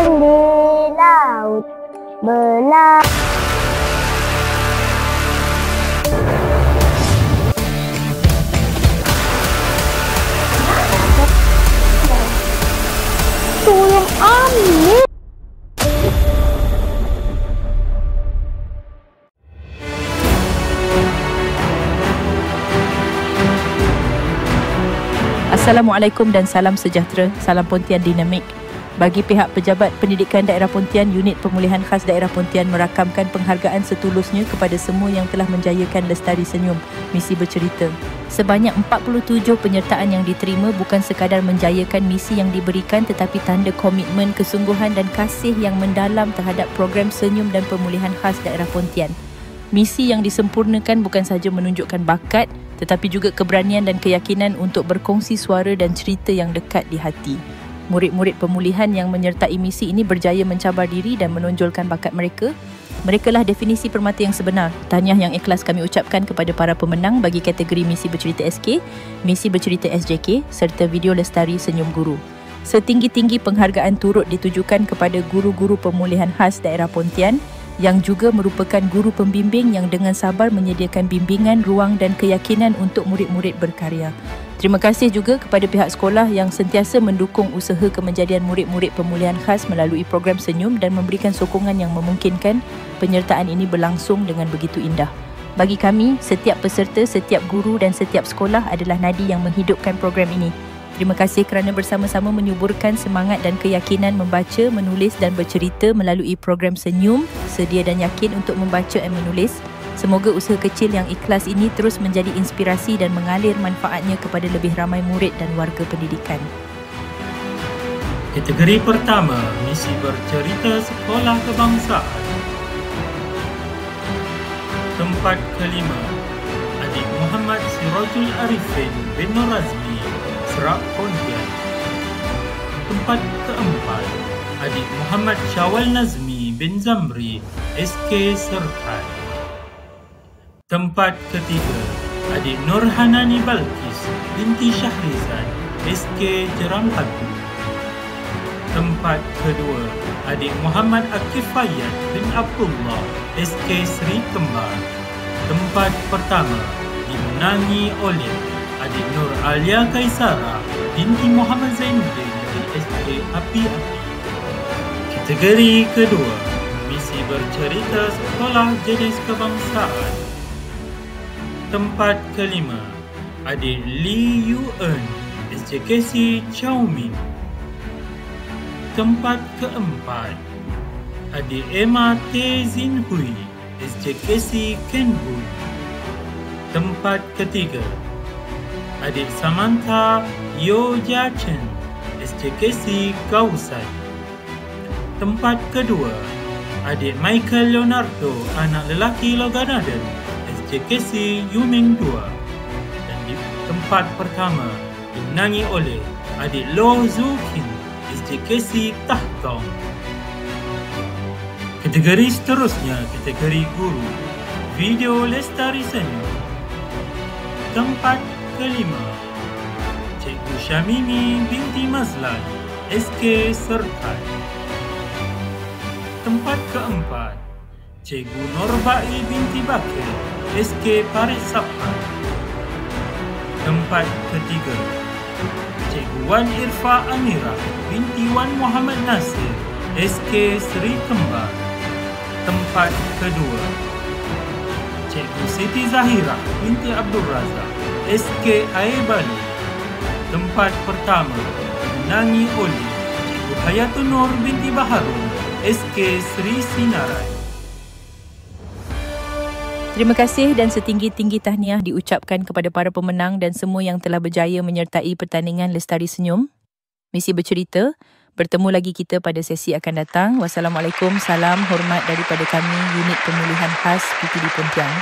di laut belah. Tolong ambil. Assalamualaikum dan salam sejahtera, salam Pontian dinamik. Bagi pihak Pejabat Pendidikan Daerah Pontian, Unit Pemulihan Khas Daerah Pontian merakamkan penghargaan setulusnya kepada semua yang telah menjayakan Lestari Senyum, misi bercerita. Sebanyak 47 penyertaan yang diterima bukan sekadar menjayakan misi yang diberikan tetapi tanda komitmen, kesungguhan dan kasih yang mendalam terhadap program Senyum dan Pemulihan Khas Daerah Pontian. Misi yang disempurnakan bukan sahaja menunjukkan bakat tetapi juga keberanian dan keyakinan untuk berkongsi suara dan cerita yang dekat di hati. Murid-murid pemulihan yang menyertai misi ini berjaya mencabar diri dan menonjolkan bakat mereka. Merekalah definisi permata yang sebenar. Tahniah yang ikhlas kami ucapkan kepada para pemenang bagi kategori misi bercerita SK, misi bercerita SJK serta video Lestari Senyum Guru. Setinggi-tinggi penghargaan turut ditujukan kepada guru-guru pemulihan khas daerah Pontian yang juga merupakan guru pembimbing yang dengan sabar menyediakan bimbingan, ruang dan keyakinan untuk murid-murid berkarya. Terima kasih juga kepada pihak sekolah yang sentiasa mendukung usaha kemenjadian murid-murid pemulihan khas melalui program Senyum dan memberikan sokongan yang memungkinkan penyertaan ini berlangsung dengan begitu indah. Bagi kami, setiap peserta, setiap guru dan setiap sekolah adalah nadi yang menghidupkan program ini. Terima kasih kerana bersama-sama menyuburkan semangat dan keyakinan membaca, menulis dan bercerita melalui program Senyum, sedia dan yakin untuk membaca dan menulis. Semoga usaha kecil yang ikhlas ini terus menjadi inspirasi dan mengalir manfaatnya kepada lebih ramai murid dan warga pendidikan. Kategori pertama, misi bercerita sekolah kebangsaan. Tempat kelima, Adik Muhammad Sirajul Arifin bin Nur Azmi, Serak Pontian. Tempat keempat, Adik Muhammad Syawal Nazmi bin Zamri, SK Serkai. Tempat ketiga, Adik Nur Hanani Balkis binti Syahrizan, SK Jeram Hatu. Tempat kedua, Adik Muhammad Akif Fayyad bin Abdullah, SK Sri Kembar. Tempat pertama dimenangi oleh Adik Nur Alia Kaisara binti Muhammad Zainuddin dari SK Api Api. Kategori kedua, misi bercerita sekolah jenis kebangsaan. Tempat kelima, Adik Lee Yu Eun, SJKC Chow Min. Tempat keempat, Adik Emma T. Zin Hui, SJKC Ken Hui. Tempat ketiga, Adik Samantha Yo Jia Chen, SJKC Gausai. Tempat kedua, Adik Michael Leonardo, anak lelaki Loganaden, SJKC Yuming 2. Dan di tempat pertama dimenangi oleh Adik Lo Zhu Kin, SJKC Tah Tong. Kategori seterusnya, kategori guru, video Lestari Senyum. Tempat kelima, Cikgu Syamimi binti Mazlan, SK Serkai. Tempat keempat, Cikgu Norbai binti Bakir, SK Parit Sabhan. Tempat ketiga, Cikgu Wan Irfa Amira binti Wan Muhammad Nasir, SK Sri Kembar. Tempat kedua, Cikgu Siti Zahira binti Abdul Razak, SK Air Bali. Tempat pertama dimenangi oleh Cikgu Hayatun Nur binti Baharul, SK Sri Sinarai. Terima kasih dan setinggi-tinggi tahniah diucapkan kepada para pemenang dan semua yang telah berjaya menyertai pertandingan Lestari Senyum, misi bercerita. Bertemu lagi kita pada sesi akan datang. Wassalamualaikum, salam hormat daripada kami, Unit Pemulihan Khas PTD Pontian.